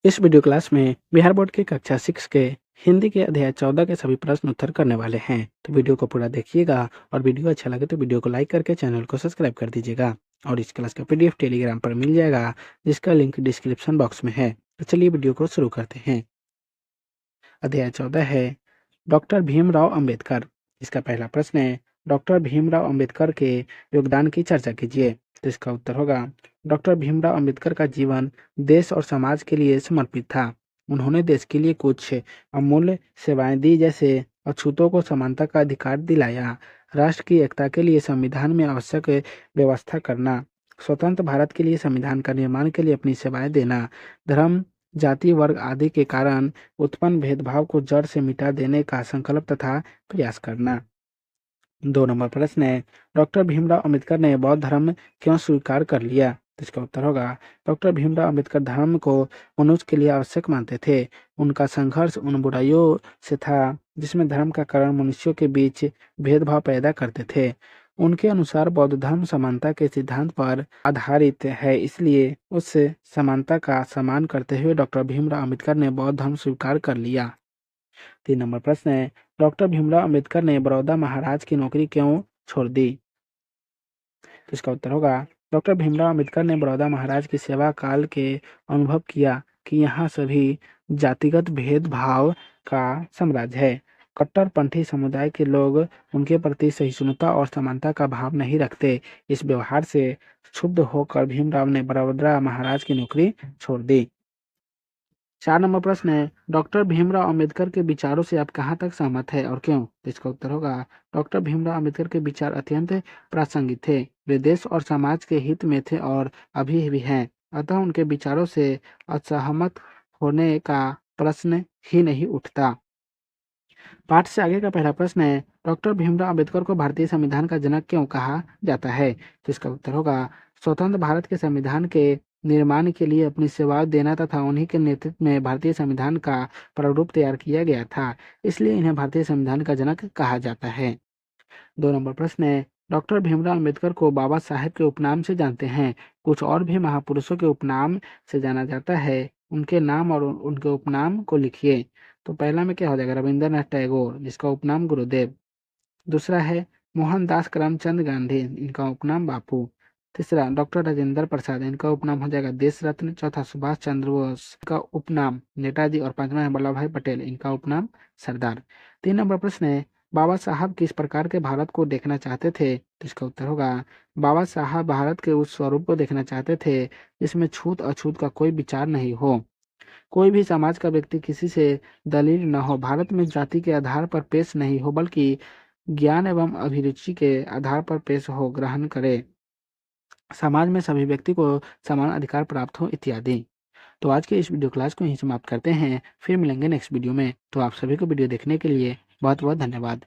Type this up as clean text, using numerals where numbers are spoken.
इस video class में Bihar board की कक्षा 6 के हिंदी के अध्याय 14 के सभी प्रश्न उत्तर करने वाले हैं। तो वीडियो को पूरा देखिएगा और वीडियो अच्छा लगे तो वीडियो को लाइक करके चैनल को सब्सक्राइब कर दीजिएगा। और इस क्लास का पीडीएफ टेलीग्राम पर मिल जाएगा, जिसका लिंक डिस्क्रिप्शन बॉक्स में है। तो चलिए वीडियो को शुरू करते हैं। अध्याय 14 है डॉक्टर भीमराव अंबेडकर। इसका पहला प्रश्न है, डॉक्टर भीमराव अंबेडकर के योगदान की चर्चा कीजिए। तो इसका उत्तर होगा, डॉक्टर भीमराव अंबेडकर का जीवन देश और समाज के लिए समर्पित था। उन्होंने देश के लिए कुछ अमूल्य सेवाएं दी, जैसे अछूतों को समानता का अधिकार दिलाया, राष्ट्र की एकता के लिए संविधान में आवश्यक व्यवस्था करना, स्वतंत्र भारत के लिए संविधान का निर्माण के लिए अपनी सेवाएं देना, धर्म, जाति, वर्ग आदि के कारण उत्पन्न भेदभाव को जड़ से मिटा देने का संकल्प तथा प्रयास करना। 2 नंबर प्रश्न है, डॉक्टर भीमराव अंबेडकर ने बौद्ध धर्म क्यों स्वीकार कर लिया? तो इसका उत्तर होगा, डॉक्टर भीमराव अंबेडकर धर्म को मनुष्य के लिए आवश्यक मानते थे। उनका संघर्ष उन बुराइयों से था जिसमें धर्म का कारण मनुष्यों के बीच भेदभाव पैदा करते थे। उनके अनुसार बौद्ध धर्म समानता के सिद्धांत पर आधारित है, इसलिए उस समानता का सम्मान करते हुए डॉक्टर भीमराव अंबेडकर ने बौद्ध धर्म स्वीकार कर लिया। 3 नंबर प्रश्न है, डॉक्टर भीमराव अंबेडकर ने बड़ौदा महाराज की नौकरी क्यों छोड़ दी? तो इसका उत्तर होगा, डॉक्टर भीमराव अंबेडकर ने बड़ौदा महाराज की सेवा काल के अनुभव किया कि यहाँ सभी जातिगत भेदभाव का साम्राज्य है। कट्टरपंथी समुदाय के लोग उनके प्रति सहिष्णुता और समानता का भाव नहीं रखते। इस व्यवहार से क्षुब्ध होकर भीमराव ने बड़ौदा महाराज की नौकरी छोड़ दी। 4 नंबर प्रश्न है, डॉक्टर भीमराव अंबेडकर के विचारों से आप कहाँ तक सहमत है और क्यों? तो इसका उत्तर होगा, डॉक्टर भीमराव अंबेडकर के विचार अत्यंत प्रासंगिक थे। वे देश और समाज के हित में थे और अभी भी हैं। अतः उनके विचारों से असहमत होने का प्रश्न ही नहीं उठता। पाठ से आगे का पहला प्रश्न है, डॉक्टर भीमराव अंबेडकर को भारतीय संविधान का जनक क्यों कहा जाता है? तो इसका उत्तर होगा, स्वतंत्र भारत के संविधान के निर्माण के लिए अपनी सेवाएं देना तथा उन्हीं के नेतृत्व में भारतीय संविधान का प्रारूप तैयार किया गया था, इसलिए इन्हें भारतीय संविधान का जनक कहा जाता है। 2 नंबर प्रश्न है, डॉक्टर भीमराव अंबेडकर को बाबा साहेब के उपनाम से जानते हैं। कुछ और भी महापुरुषों के उपनाम से जाना जाता है। उनके नाम और उनके उपनाम को लिखिए। तो पहला में क्या हो जाएगा, रविंद्रनाथ टैगोर, जिसका उपनाम गुरुदेव। दूसरा है मोहनदास करमचंद गांधी, इनका उपनाम बापू। तीसरा डॉक्टर राजेंद्र प्रसाद, इनका उपनाम हो जाएगा देश रत्न। चौथा सुभाष चंद्र बोस, इनका उपनाम नेताजी। और पांचवा है वल्लभ भाई पटेल, इनका उपनाम सरदार। 3 नंबर प्रश्न है, बाबा साहब किस प्रकार के भारत को देखना चाहते थे? तो इसका उत्तर होगा, बाबा साहब भारत के उस स्वरूप को देखना चाहते थे जिसमें छूत अछूत का कोई विचार नहीं हो, कोई भी समाज का व्यक्ति किसी से दलील न हो, भारत में जाति के आधार पर पेश नहीं हो बल्कि ज्ञान एवं अभिरुचि के आधार पर पेश हो, ग्रहण करे, समाज में सभी व्यक्ति को समान अधिकार प्राप्त हो इत्यादि। तो आज के इस वीडियो क्लास को यहीं समाप्त करते हैं, फिर मिलेंगे नेक्स्ट वीडियो में। तो आप सभी को वीडियो देखने के लिए बहुत बहुत धन्यवाद।